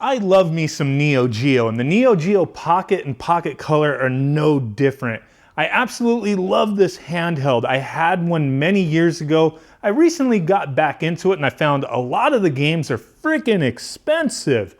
I love me some Neo Geo, and the Neo Geo Pocket and Pocket Color are no different. I absolutely love this handheld. I had one many years ago. I recently got back into it and I found a lot of the games are freaking expensive.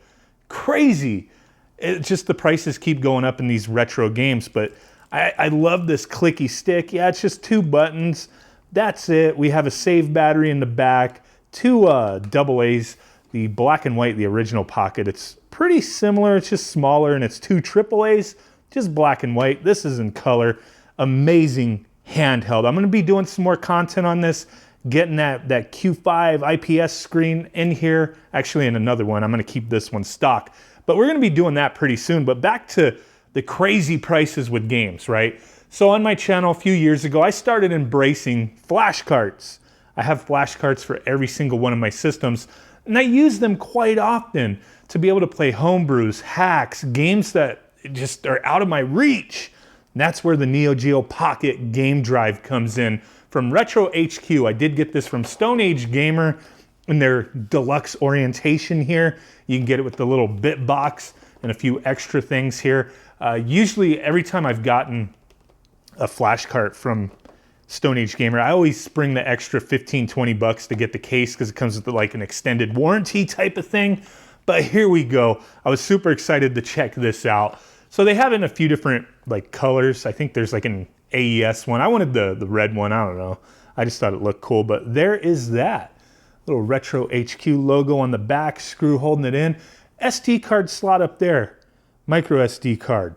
Crazy. It's just the prices keep going up in these retro games, but I love this clicky stick. Yeah, it's just 2 buttons. That's it. We have a save battery in the back, 2 AA's. The black and white, the original Pocket, it's pretty similar. It's just smaller, and it's 2 AA's, just black and white. This is in color. Amazing handheld. I'm going to be doing some more content on this, getting that Q5 IPS screen in here. Actually, in another one. I'm going to keep this one stock. But we're going to be doing that pretty soon. But back to the crazy prices with games, right? So on my channel a few years ago, I started embracing flash carts. I have flash carts for every single one of my systems. And I use them quite often to be able to play homebrews, hacks, games that just are out of my reach. And that's where the Neo Geo Pocket GameDrive comes in. From Retro HQ, I did get this from Stone Age Gamer in their deluxe orientation here. You can get it with the little bit box and a few extra things here. Usually every time I've gotten a flash cart from Stone Age Gamer, I always spring the extra 15, 20 bucks to get the case because it comes with like an extended warranty type of thing. But here we go. I was super excited to check this out. So they have it in a few different like colors. I think there's like an AES one. I wanted the red one. I don't know. I just thought it looked cool. But there is that little Retro HQ logo on the back, screw holding it in. SD card slot up there. Micro SD card.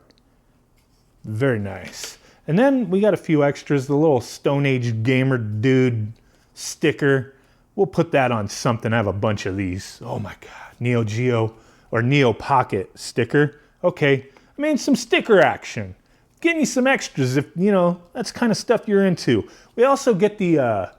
Very nice. And then we got a few extras, the little Stone Age Gamer dude sticker. We'll put that on something. I have a bunch of these. Oh my God, Neo Geo or Neo Pocket sticker. Okay, I mean some sticker action. Getting you some extras if, you know, that's kind of stuff you're into. We also get the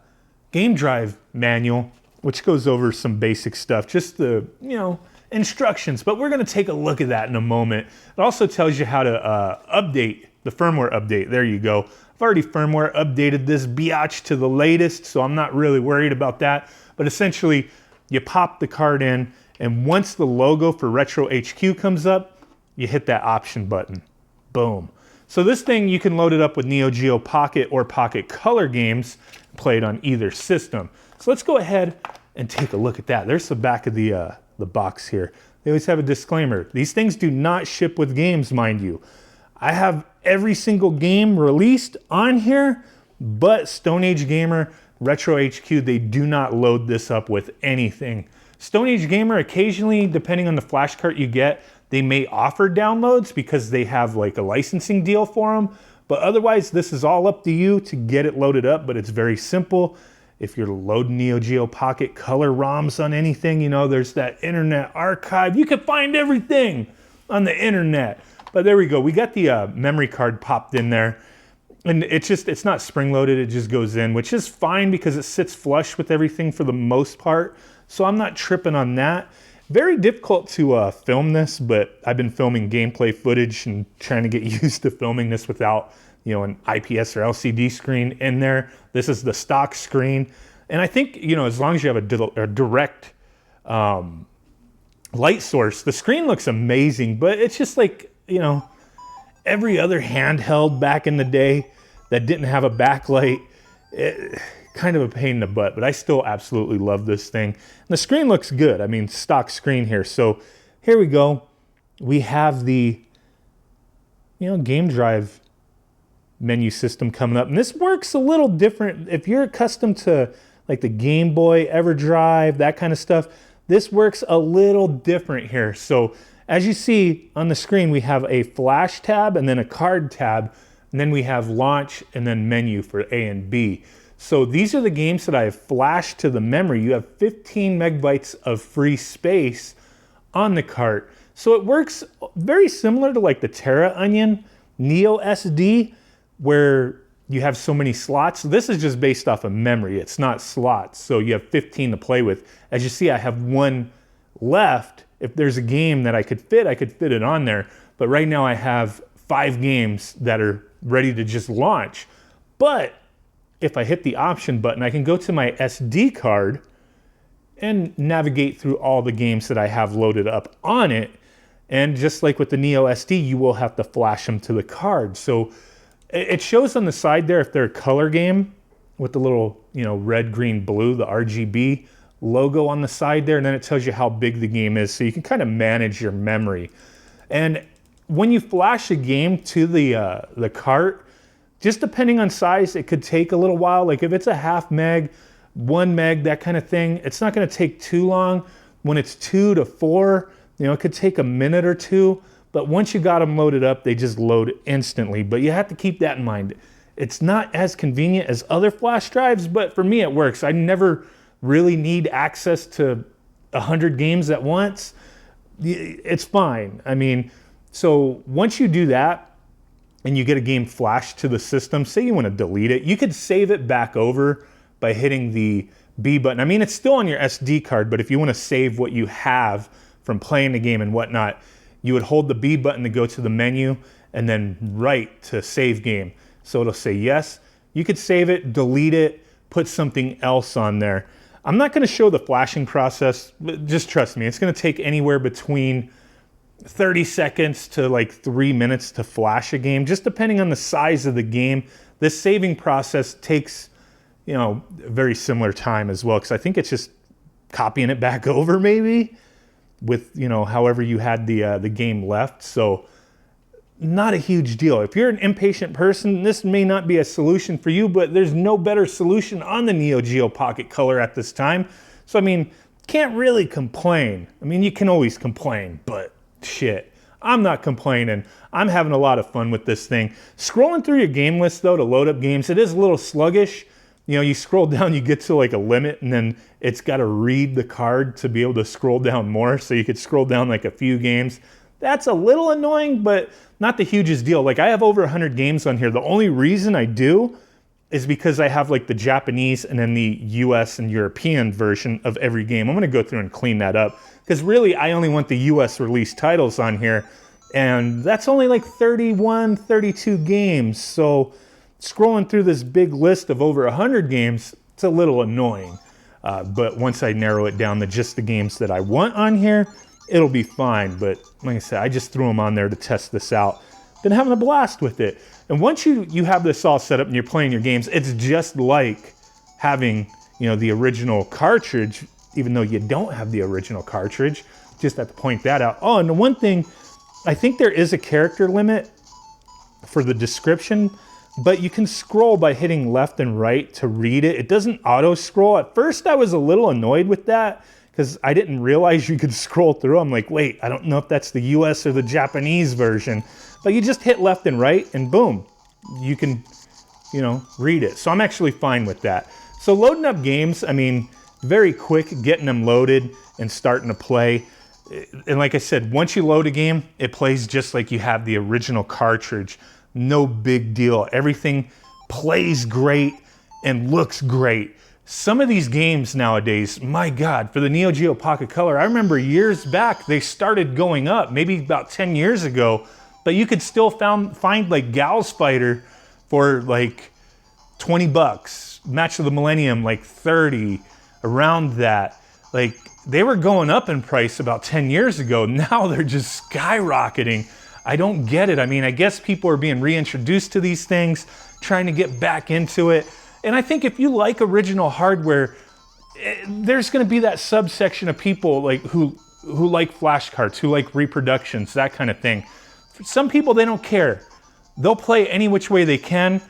GameDrive manual, which goes over some basic stuff, just the, you know, instructions. But we're gonna take a look at that in a moment. It also tells you how to update the firmware update. There you go. I've already firmware updated this biatch to the latest, so I'm not really worried about that. But essentially, you pop the card in, and once the logo for Retro HQ comes up, you hit that option button. Boom. So this thing, you can load it up with Neo Geo Pocket or Pocket Color games, play it on either system. So let's go ahead and take a look at that. There's the back of the box here. They always have a disclaimer. These things do not ship with games, mind you. I have every single game released on here, but Stone Age Gamer, Retro HQ, they do not load this up with anything. Stone Age Gamer, occasionally, depending on the flash cart you get, they may offer downloads because they have like a licensing deal for them, but otherwise this is all up to you to get it loaded up, but it's very simple. If you're loading Neo Geo Pocket Color ROMs on anything, you know, there's that Internet Archive. You can find everything on the internet. But there we go. We got the memory card popped in there. And it's not spring loaded. It just goes in, which is fine because it sits flush with everything for the most part. So I'm not tripping on that. Very difficult to film this, but I've been filming gameplay footage and trying to get used to filming this without, you know, an IPS or LCD screen in there. This is the stock screen. And I think, you know, as long as you have a direct light source, the screen looks amazing, but it's just like, you know, every other handheld back in the day that didn't have a backlight, kind of a pain in the butt, but I still absolutely love this thing. And the screen looks good. I mean, stock screen here. So here we go. We have the, you know, GameDrive menu system coming up. And this works a little different. If you're accustomed to like the Game Boy, EverDrive, that kind of stuff, this works a little different here. So as you see on the screen, we have a flash tab and then a card tab, and then we have launch and then menu for A and B. So these are the games that I have flashed to the memory. You have 15 megabytes of free space on the cart. So it works very similar to like the Terra Onion Neo SD, where you have so many slots. This is just based off of memory. It's not slots. So you have 15 to play with. As you see, I have one left. If there's a game that I could fit it on there. But right now I have 5 games that are ready to just launch. But if I hit the option button, I can go to my SD card and navigate through all the games that I have loaded up on it. And just like with the Neo SD, you will have to flash them to the card. So it shows on the side there if they're a color game with the little, red, green, blue, the RGB logo on the side there, and then it tells you how big the game is, so you can kind of manage your memory. And when you flash a game to the cart, just depending on size, it could take a little while. Like if it's a half meg, 1 meg, that kind of thing, it's not going to take too long. When it's 2 to 4, it could take a minute or two. But once you got them loaded up, they just load instantly. But you have to keep that in mind. It's not as convenient as other flash drives, but for me it works. I never really need access to 100 games at once. It's fine. I mean, so once you do that and you get a game flashed to the system, say you want to delete it, you could save it back over by hitting the B button. I mean, it's still on your SD card, but if you want to save what you have from playing the game and whatnot, you would hold the B button to go to the menu and then right to save game. So it'll say yes. You could save it, delete it, put something else on there. I'm not going to show the flashing process, but just trust me, it's going to take anywhere between 30 seconds to like 3 minutes to flash a game, just depending on the size of the game. This saving process takes, a very similar time as well, because I think it's just copying it back over maybe with, however you had the game left. So not a huge deal. If you're an impatient person, this may not be a solution for you, but there's no better solution on the Neo Geo Pocket Color at this time. So, I mean, can't really complain. I mean, you can always complain, but shit, I'm not complaining. I'm having a lot of fun with this thing. Scrolling through your game list, though, to load up games, it is a little sluggish. You scroll down, you get to like a limit, and then it's got to read the card to be able to scroll down more. So you could scroll down like a few games. That's a little annoying, but not the hugest deal. Like I have over 100 games on here. The only reason I do is because I have like the Japanese and then the US and European version of every game. I'm gonna go through and clean that up because really I only want the US release titles on here, and that's only like 31, 32 games. So scrolling through this big list of over 100 games, it's a little annoying. But once I narrow it down to just the games that I want on here, it'll be fine. But like I said, I just threw them on there to test this out. Been having a blast with it. And once you have this all set up and you're playing your games, it's just like having, the original cartridge, even though you don't have the original cartridge. Just have to point that out. Oh, and the one thing, I think there is a character limit for the description, but you can scroll by hitting left and right to read it. It doesn't auto scroll. At first I was a little annoyed with that because I didn't realize you could scroll through. I'm like, wait, I don't know if that's the US or the Japanese version. But you just hit left and right and boom, you can, read it. So I'm actually fine with that. So loading up games, I mean, very quick getting them loaded and starting to play. And like I said, once you load a game, it plays just like you have the original cartridge. No big deal. Everything plays great and looks great. Some of these games nowadays, my God, for the Neo Geo Pocket Color, I remember years back, they started going up, maybe about 10 years ago, but you could still find like Gal Spider for like 20 bucks, Match of the Millennium like 30, around that. Like they were going up in price about 10 years ago. Now they're just skyrocketing. I don't get it. I mean, I guess people are being reintroduced to these things, trying to get back into it. And I think if you like original hardware, there's going to be that subsection of people like who like flash carts, who like reproductions, that kind of thing. For some people, they don't care. They'll play any which way they can,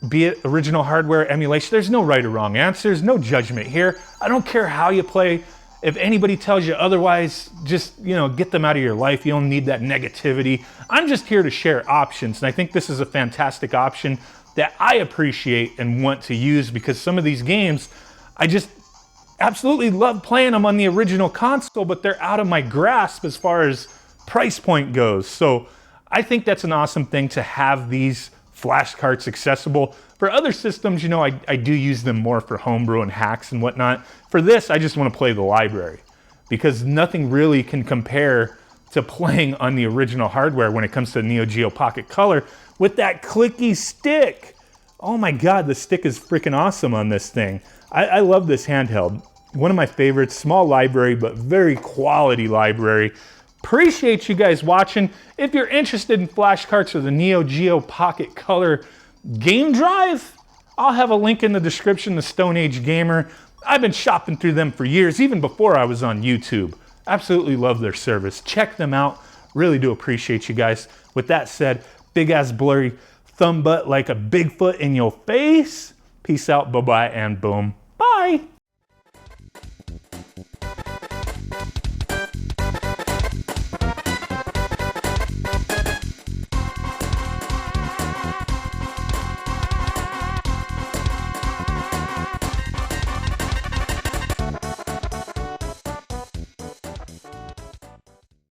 be it original hardware, emulation. There's no right or wrong answers, no judgment here. I don't care how you play. If anybody tells you otherwise, just, get them out of your life. You don't need that negativity. I'm just here to share options. And I think this is a fantastic option that I appreciate and want to use because some of these games, I just absolutely love playing them on the original console, but they're out of my grasp as far as price point goes. So I think that's an awesome thing to have these flash carts accessible. For other systems, I do use them more for homebrew and hacks and whatnot. For this, I just want to play the library because nothing really can compare to playing on the original hardware when it comes to Neo Geo Pocket Color with that clicky stick. Oh my God, the stick is freaking awesome on this thing. I love this handheld. One of my favorites, small library, but very quality library. Appreciate you guys watching. If you're interested in flash carts or the Neo Geo Pocket Color game drive, I'll have a link in the description to Stone Age Gamer. I've been shopping through them for years, even before I was on YouTube. Absolutely love their service. Check them out. Really do appreciate you guys. With that said, big ass blurry thumb butt like a Bigfoot in your face. Peace out, bye-bye, and boom.